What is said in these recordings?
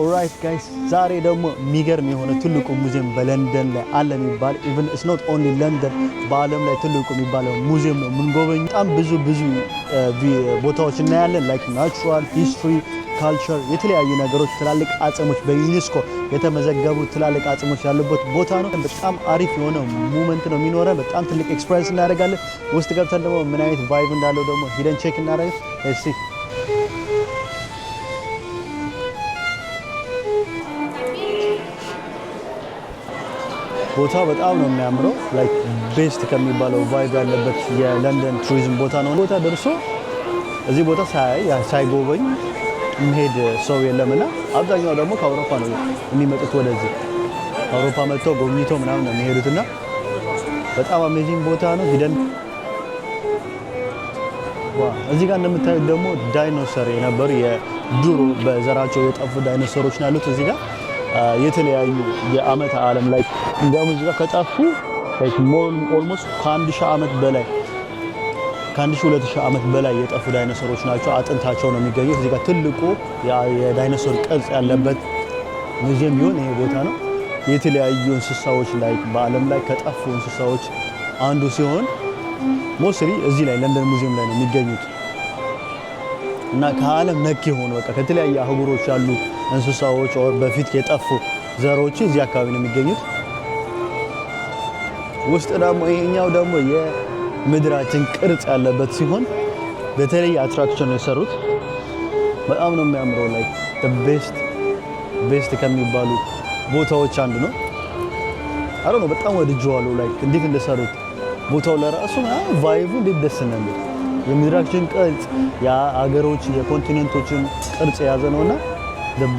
ኦልራይት ጋይስ ዛሬ ደግሞ የሚገርም የሆነ ትልቁ ሙዚየም በለንደን ላይ አለ የሚባል ኢቭን ኢትስ ኖት ኦንሊ ለንደን በዓለም ላይ ትልቁ የሚባለው ሙዚየም ነው የምንጎበኝ። በጣም ብዙ ቦታዎች እናያለን ላይክ ናቹራል ሂስትሪ ካልቸር የተለያዩ ነገሮች ትላልቅ አጽሞች በዩኔስኮ የተመዘገቡ ትላልቅ አጽሞች ያሉበት ቦታ ነው። በጣም አሪፍ የሆነ ሞመንት ነው የሚኖረን። በጣም ትልቅ ኤክስፒሪየንስ እናደርጋለን። ውስጥ ገብተን ደግሞ ምን አይነት ቫይብ እንዳለው ደግሞ ሂደን ቼክ እናደርጋለን። እሺ ቦታው በጣም ነው የሚያምረው። ላይክ ቤስት ከሚባለው ቫይብ ያለበት የለንደን ቱሪዝም ቦታ ነው። ቦታ ደርሶ እዚህ ቦታ ሳይጎበኝ መሄድ ሰው የለምና አብዛኛው ደግሞ ከአውሮፓ ነው የሚመጡት ወደዚህ አውሮፓ መጥተው ጎብኝተው ምናምን ነው የሚሄዱትና በጣም አሜዚንግ ቦታ ነው። ሂደን እዚህ ጋር እንደምታዩት ደግሞ ዳይኖሰር የነበሩ የድሮ በዘራቸው የጠፉ ዳይኖሰሮች ናሉት። እዚህ ጋር የተለያዩ የዓመት ዓለም ላይ እንደውም እዚህ ጋር ከጠፉ ላይክ ኦልሞስት ከ1000 ዓመት በላይ ከ1200 ዓመት በላይ የጠፉ ዳይኖሰሮች ናቸው። አጥንታቸው ነው የሚገኘው። እዚህ ጋር ትልቁ የዳይኖሰር ቅርጽ ያለበት ሙዚየም ቢሆን ይሄ ቦታ ነው። የተለያዩ እንስሳዎች ላይ በዓለም ላይ ከጠፉ እንስሳዎች አንዱ ሲሆን ሞስሊ እዚህ ላይ ለንደን ሙዚየም ላይ ነው የሚገኙት እና ከዓለም ነክ የሆኑ በቃ ከተለያዩ አህጉሮች ያሉ እንስሳዎች በፊት የጠፉ ዘሮች እዚህ አካባቢ ነው የሚገኙት። ውስጥ ደግሞ ይሄኛው ደግሞ የምድራችን ቅርጽ ያለበት ሲሆን በተለይ አትራክሽን ነው የሰሩት። በጣም ነው የሚያምረው። ላይ ቤስት ከሚባሉ ቦታዎች አንዱ ነው። አሮ ነው በጣም ወድጄዋለሁ። ላይ እንዴት እንደሰሩት ቦታው ለራሱ ቫይቡ እንዴት ደስ እንደሚል የምድራችን ቅርጽ የአገሮች የኮንቲኔንቶችን ቅርጽ የያዘ ነውና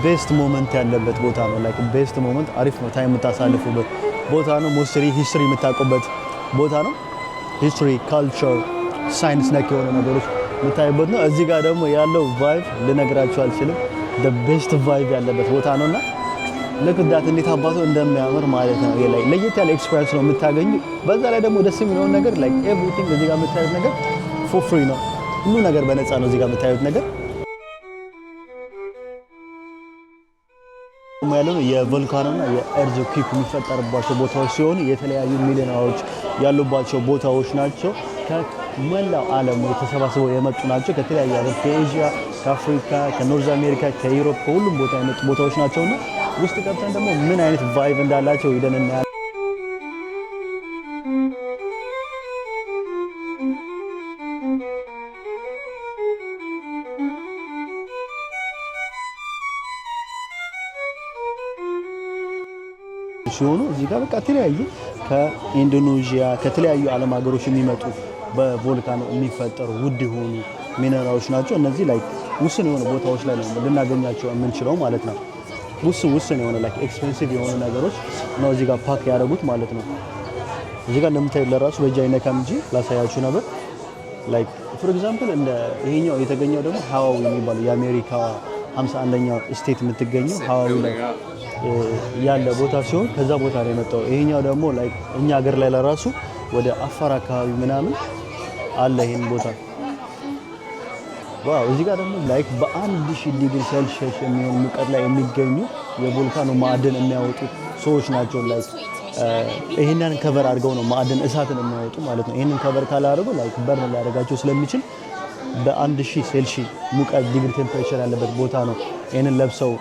ቤስት ሞመንት ያለበት ቦታ ነው። ላይክ ቤስት ሞመንት አሪፍ ነው። ታይም የምታሳልፉበት ቦታ ነው። ሞስትሊ ሂስትሪ የምታውቁበት ቦታ ነው። ሂስትሪ ካልቸር ሳይንስ ነክ የሆነ ነገሮች የምታዩበት ነው። እዚህ ጋር ደግሞ ያለው ቫይብ ልነግራችሁ አልችልም። ቤስት ቫይብ ያለበት ቦታ ነውና ለክዳት እንዴት አባቱ እንደሚያምር ማለት ነው። ለየት ያለ ኤክስፒሪየንስ ነው የምታገኙ። በዛ ላይ ደግሞ ደስ የሚለውን ነገር ላይክ ኤቭሪቲንግ እዚህ ጋር የምታዩት ነገር ፎር ፍሪ ነው። ሁሉ ነገር በነፃ ነው እዚህ ጋር የምታዩት ነገር ያለው የቮልካኖና የኤርዝ ኩክ የሚፈጠርባቸው ቦታዎች ሲሆኑ የተለያዩ ሚሊዮነሮች ያሉባቸው ቦታዎች ናቸው። ከመላው ዓለም ተሰባስበው የመጡ ናቸው። ከተለያዩ ዓለም ከኤዥያ፣ ከአፍሪካ፣ ከኖርዝ አሜሪካ፣ ከዩሮፕ ከሁሉም ቦታ የመጡ ቦታዎች ናቸውና ውስጥ ገብተን ደግሞ ምን አይነት ቫይብ እንዳላቸው ሄደን እናያለን። ሲሆኑ እዚህ ጋር በቃ ተለያዩ ከኢንዶኔዥያ ከተለያዩ ዓለም ሀገሮች የሚመጡ በቮልካኖ የሚፈጠሩ ውድ የሆኑ ሚነራሎች ናቸው። እነዚህ ላይ ውስን የሆኑ ቦታዎች ላይ ነው ልናገኛቸው የምንችለው ማለት ነው። ውስን የሆነ ላይክ ኤክስፔንሲቭ የሆኑ ነገሮች ነው እዚህ ጋር ፓክ ያደረጉት ማለት ነው። እዚህ ጋር እንደምታዩት ለራሱ በእጅ አይነካም እንጂ ላሳያችሁ ነበር። ላይክ ፎር ኤግዛምፕል እንደ ይሄኛው የተገኘው ደግሞ ሃዋዊ የሚባለው የአሜሪካ 51ኛው ስቴት የምትገኘው ሃዋዊ ላይ ያለ ቦታ ሲሆን ከዛ ቦታ ላይ የመጣው ይሄኛው ደግሞ ላይክ እኛ ሀገር ላይ ለራሱ ወደ አፋር አካባቢ ምናምን አለ ይሄን ቦታ። ዋው እዚህ ጋር ደግሞ ላይክ በ1000 ዲግሪ ሴልሺየስ የሚሆን ሙቀት ላይ የሚገኙ የቮልካኖ ማዕድን የሚያወጡ ሰዎች ናቸው። ላይክ ይሄንን ከቨር አድርገው ነው ማዕድን እሳትን የሚያወጡ ማለት ነው። ይሄንን ከቨር ካላደረጉ ላይክ በርን ሊያደርጋቸው ስለሚችል በ1000 ሴልሺየስ ሙቀት ዲግሪ ቴምፕሬቸር ያለበት ቦታ ነው ይሄንን ለብሰው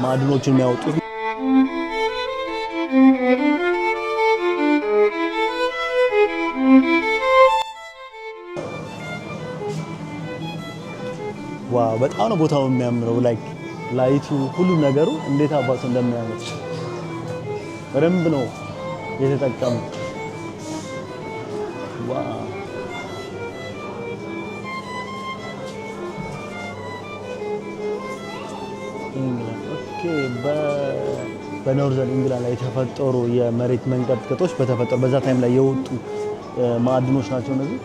ማዕድኖችን የሚያወጡት። ዋው በጣም ነው ቦታው የሚያምረው። ላይክ ላይቱ ሁሉም ነገሩ እንዴት አባቱ እንደሚያምር በደንብ ነው የተጠቀሙ። ዋው ኦኬ በኖርዘርን ኢንግላንድ ላይ የተፈጠሩ የመሬት መንቀጥቀጦች በተፈጠሩ በዛ ታይም ላይ የወጡ ማዕድኖች ናቸው እነዚህ።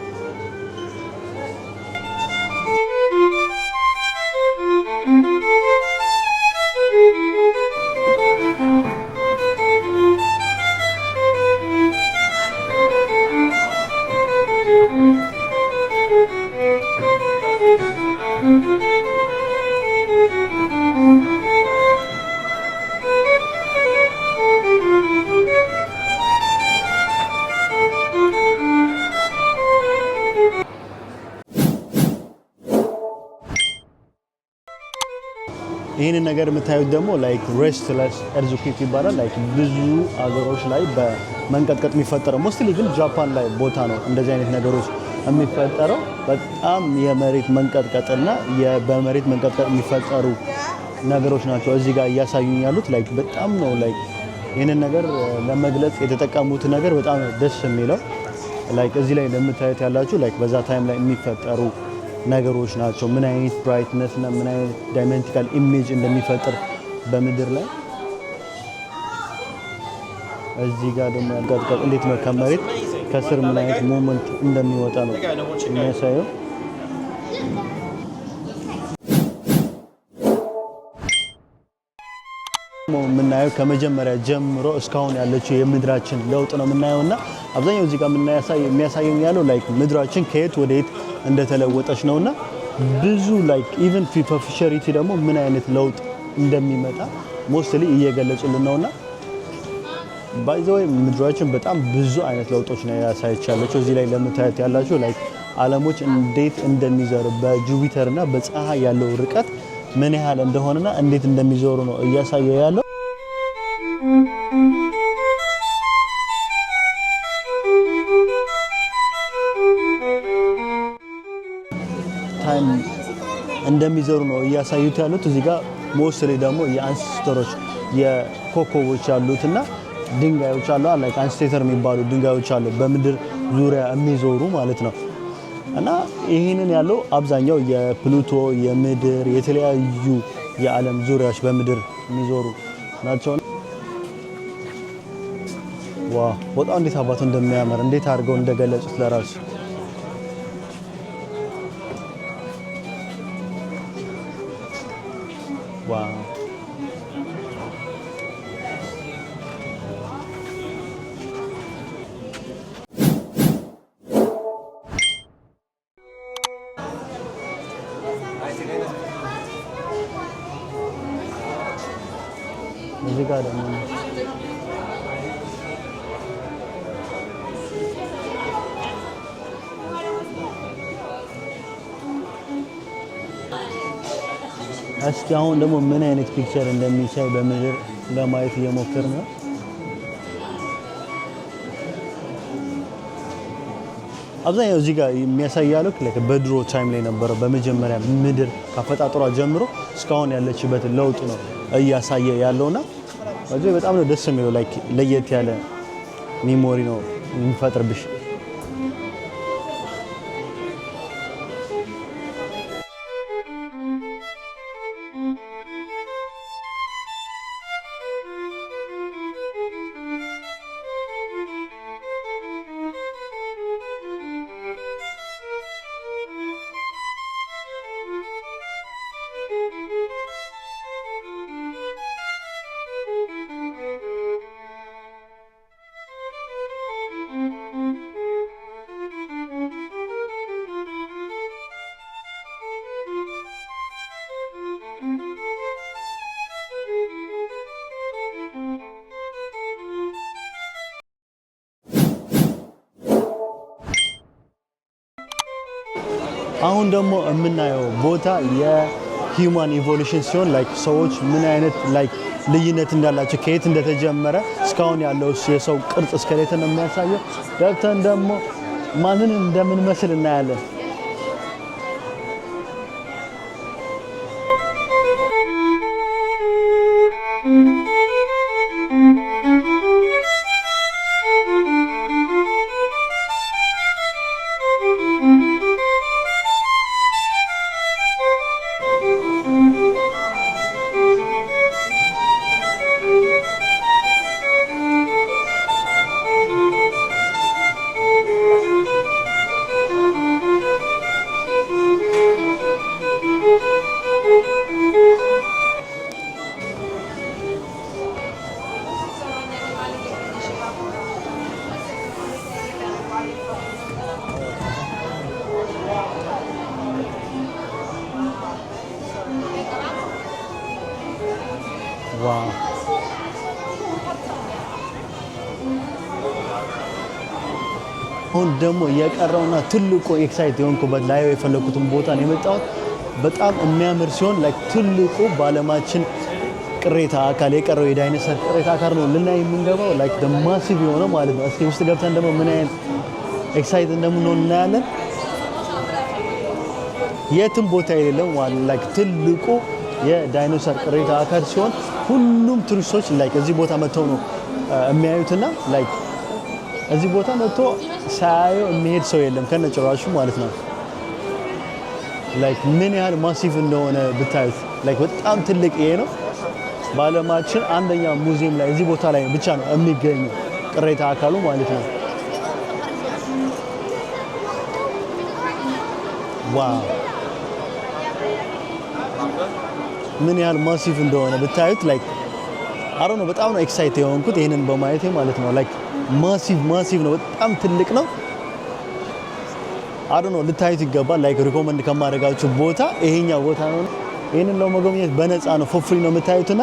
ይህንን ነገር የምታዩት ደግሞ ላይክ ሬስትለስ ኤርዝኩዌክ ይባላል። ላይክ ብዙ አገሮች ላይ በመንቀጥቀጥ የሚፈጠረው ሞስትሊ ግን ጃፓን ላይ ቦታ ነው እንደዚህ አይነት ነገሮች የሚፈጠረው። በጣም የመሬት መንቀጥቀጥና በመሬት መንቀጥቀጥ የሚፈጠሩ ነገሮች ናቸው እዚህ ጋር እያሳዩኝ ያሉት። ላይክ በጣም ነው ላይክ ይህንን ነገር ለመግለጽ የተጠቀሙት ነገር በጣም ደስ የሚለው ላይክ እዚህ ላይ ለምታዩት ያላችሁ ላይክ በዛ ታይም ላይ የሚፈጠሩ ነገሮች ናቸው። ምን አይነት ብራይትነስ እና ምን አይነት ዳይሜንቲካል ኢሜጅ እንደሚፈጥር በምድር ላይ። እዚህ ጋር ደግሞ ያንቀጥቀጥ እንዴት ነው ከመሬት ከስር ምን አይነት ሞመንት እንደሚወጣ ነው የሚያሳየው። የምናየው ከመጀመሪያ ጀምሮ እስካሁን ያለችው የምድራችን ለውጥ ነው የምናየው እና አብዛኛው እዚህ ጋር የሚያሳየው ያለው ላይክ ምድራችን ከየት ወደ የት እንደተለወጠች ነውና ብዙ ላይክ ኢቭን ፊቸሪቲ ደግሞ ምን አይነት ለውጥ እንደሚመጣ ሞስትሊ እየገለጹልን ነውና ባይ ዘ ወይ ምድራችን በጣም ብዙ አይነት ለውጦች ነው ያሳየቻለችው። እዚህ ላይ ለምታዩት ያላችሁ ላይክ ዓለሞች እንዴት እንደሚዞሩ በጁፒተር እና በፀሐይ ያለው ርቀት ምን ያህል እንደሆነና እንዴት እንደሚዞሩ ነው እያሳየ ያለው። ታይም እንደሚዞሩ ነው እያሳዩት ያሉት። እዚህ ጋር ሞስትሊ ደግሞ የአንስተሮች የኮከቦች ያሉትና ድንጋዮች አሉ። ላይክ አንስቴተር የሚባሉ ድንጋዮች አሉ በምድር ዙሪያ የሚዞሩ ማለት ነው። እና ይህንን ያለው አብዛኛው የፕሉቶ የምድር የተለያዩ የዓለም ዙሪያዎች በምድር የሚዞሩ ናቸው። ዋው በጣም እንዴት አባቱ እንደሚያምር እንዴት አድርገው እንደገለጹት ለራሱ ዋው። እዚህ ጋር ደግሞ እስኪ አሁን ደግሞ ምን አይነት ፒክቸር እንደሚሳይ በምድር ለማየት እየሞከርን ነው። አብዛኛው እዚህ ጋር የሚያሳያለው በድሮ ታይም ላይ ነበረ በመጀመሪያ ምድር ካፈጣጠሯ ጀምሮ እስካሁን ያለችበት ለውጥ ነው እያሳየ ያለውና እዚህ በጣም ነው ደስ የሚለው። ላይክ ለየት ያለ ሜሞሪ ነው የሚፈጥርብሽ። አሁን ደግሞ የምናየው ቦታ የሂውማን ኢቮሉሽን ሲሆን ላይክ ሰዎች ምን አይነት ላይክ ልዩነት እንዳላቸው ከየት እንደተጀመረ እስካሁን ያለው የሰው ቅርጽ እስከሌት ነው የሚያሳየው። ገብተን ደግሞ ማንን እንደምንመስል እናያለን። ዋው አሁን ደግሞ የቀረውና ትልቁ ኤክሳይት የሆንኩበት ላይ የፈለኩትን ቦታ ነው የመጣሁት። በጣም የሚያምር ሲሆን ላይክ ትልቁ ባለማችን ቅሬታ አካል የቀረው የዳይኖሰር ቅሬታ አካል ነው ልናይ የምንገባው ላይክ ማሲቭ የሆነ ማለት ነው። እስኪ ውስጥ ገብተን ደግሞ ምን አይነት ኤክሳይት እንደምንሆን እናያለን። የትም ቦታ የሌለው ማለት ላይክ ትልቁ የዳይኖሰር ቅሬታ አካል ሲሆን ሁሉም ቱሪስቶች ላይክ እዚህ ቦታ መጥተው ነው የሚያዩትና ላይክ እዚህ ቦታ መጥቶ ሳያየው የሚሄድ ሰው የለም ከነጭራሹ ማለት ነው። ላይክ ምን ያህል ማሲቭ እንደሆነ ብታዩት ላይክ በጣም ትልቅ ይሄ ነው። በዓለማችን አንደኛ ሙዚየም ላይ እዚህ ቦታ ላይ ብቻ ነው የሚገኘው ቅሬታ አካሉ ማለት ነው። ዋው ምን ያህል ማሲቭ እንደሆነ ብታዩት ላይክ አሮ ነው። በጣም ነው ኤክሳይት የሆንኩት ይሄንን በማየቴ ማለት ነው። ላይክ ማሲቭ ነው፣ በጣም ትልቅ ነው። አሮ ነው ልታዩት ይገባል። ላይክ ሪኮመንድ ከማደርጋችሁ ቦታ ይሄኛው ቦታ ነው። ይሄንን ለመጎብኘት በነፃ ነው ፎፍሪ ነው የምታዩትና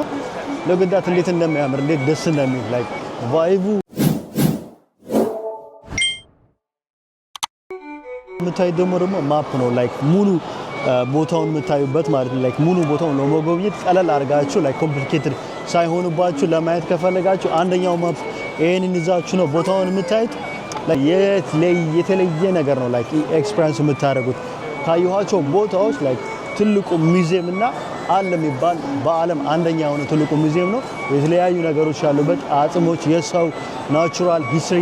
ለግዳት እንዴት እንደሚያምር እንዴት ደስ እንደሚል ላይክ ቫይቡ የምታዩት ደግሞ ማፕ ነው ላይክ ሙሉ ቦታውን የምታዩበት ማለት ነው። ላይክ ሙሉ ቦታውን ለመጎብኘት ቀለል አድርጋችሁ ላይክ ኮምፕሊኬትድ ሳይሆንባችሁ ለማየት ከፈለጋችሁ አንደኛው ማፕ ይሄንን ይዛችሁ ነው ቦታውን የምታዩት። የተለየ ነገር ነው ላይክ ኤክስፒሪየንስ የምታደርጉት ካየኋቸው ቦታዎች ላይክ ትልቁ ሙዚየም እና አለ የሚባል በዓለም አንደኛ የሆነ ትልቁ ሙዚየም ነው። የተለያዩ ነገሮች ያሉበት አጽሞች፣ የሰው ናቹራል ሂስትሪ፣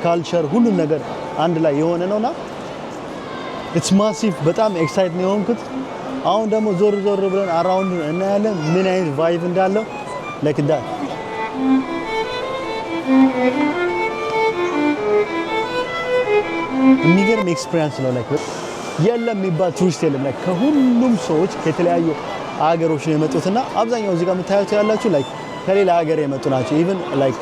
ካልቸር ሁሉም ነገር አንድ ላይ የሆነ ነውና ኢትስ ማሲቭ። በጣም ኤክሳይት ነው የሆንኩት። አሁን ደግሞ ዞር ብለን አራውንድ እናያለን ምን አይነት ቫይብ እንዳለው ላይክ ዳት የሚገርም ኤክስፒሪየንስ ነው። ላይክ የለም የሚባል ቱሪስት የለም። ላይክ ከሁሉም ሰዎች ከተለያዩ ሀገሮች ነው የመጡትና አብዛኛው እዚህ ጋር የምታዩት ያላችሁ ላይክ ከሌላ ሀገር የመጡ ናቸው። ኢቭን ላይክ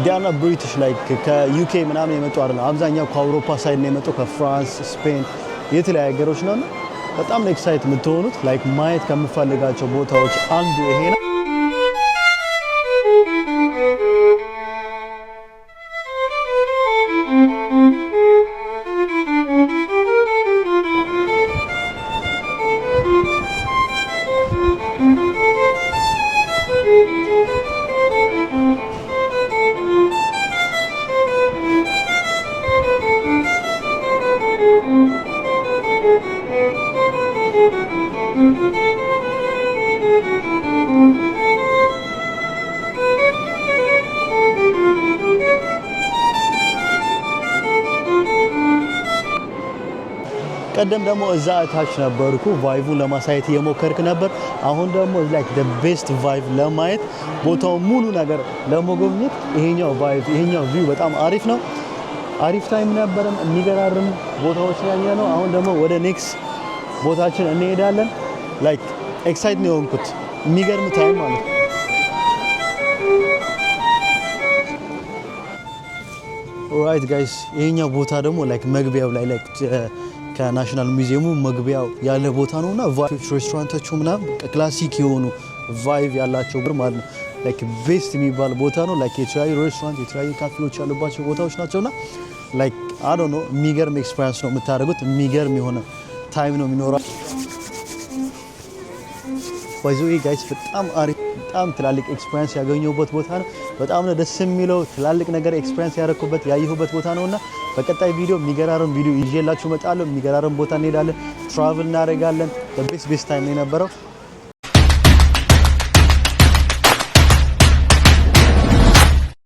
ዲያና ብሪቲሽ ላይክ ከዩኬ ምናምን የመጡ አይደለም። አብዛኛው ከአውሮፓ ሳይድ ነው የመጡ ከፍራንስ፣ ስፔን የተለያዩ ሀገሮች ነውና በጣም ነው ኤክሳይት የምትሆኑት። ላይክ ማየት ከምፈልጋቸው ቦታዎች አንዱ ይሄ ነው። ቀደም ደግሞ እዛ ታች ነበርኩ ቫይቡን ለማሳየት እየሞከርክ ነበር። አሁን ደግሞ ላይክ ዘ ቤስት ቫይብ ለማየት ቦታው ሙሉ ነገር ለመጎብኘት ይሄኛው ቫይብ ይሄኛው ቪው በጣም አሪፍ ነው። አሪፍ ታይም ነበረም፣ የሚገራርም ቦታዎች ያየ ነው። አሁን ደግሞ ወደ ኔክስት ቦታችን እንሄዳለን። ላይክ ኤክሳይት ነው የሆንኩት፣ የሚገርም ታይም ማለት ነው። ኦራይት ጋይስ ይሄኛው ቦታ ደግሞ ላይክ መግቢያው ላይ ላይክ ከናሽናል ሙዚየሙ መግቢያው ያለ ቦታ ነውና ቫይብ ሬስቶራንቶቹ ምናምን ክላሲክ የሆኑ ቫይብ ያላቸው ማለት ነው። ላይክ ቤስት የሚባል ቦታ ነው። ላይክ የተለያዩ ሬስቶራንት የተለያዩ ካፌዎች ያሉባቸው ቦታዎች ናቸውና ላይክ አይ ዶንት ኖ የሚገርም ኤክስፒሪየንስ ነው የምታደርጉት። የሚገርም የሆነ ታይም ነው የሚኖረው። ባይዞ ጋይስ በጣም አሪፍ በጣም ትላልቅ ኤክስፒሪየንስ ያገኘሁበት ቦታ ነው። በጣም ነው ደስ የሚለው ትላልቅ ነገር ኤክስፒሪየንስ ያደረኩበት ያየሁበት ቦታ ነውና በቀጣይ ቪዲዮ የሚገራረም ቪዲዮ ይዤላችሁ እመጣለሁ። የሚገራረም ቦታ እንሄዳለን፣ ትራቭል እናደርጋለን። ቤስት ታይም ነው የነበረው።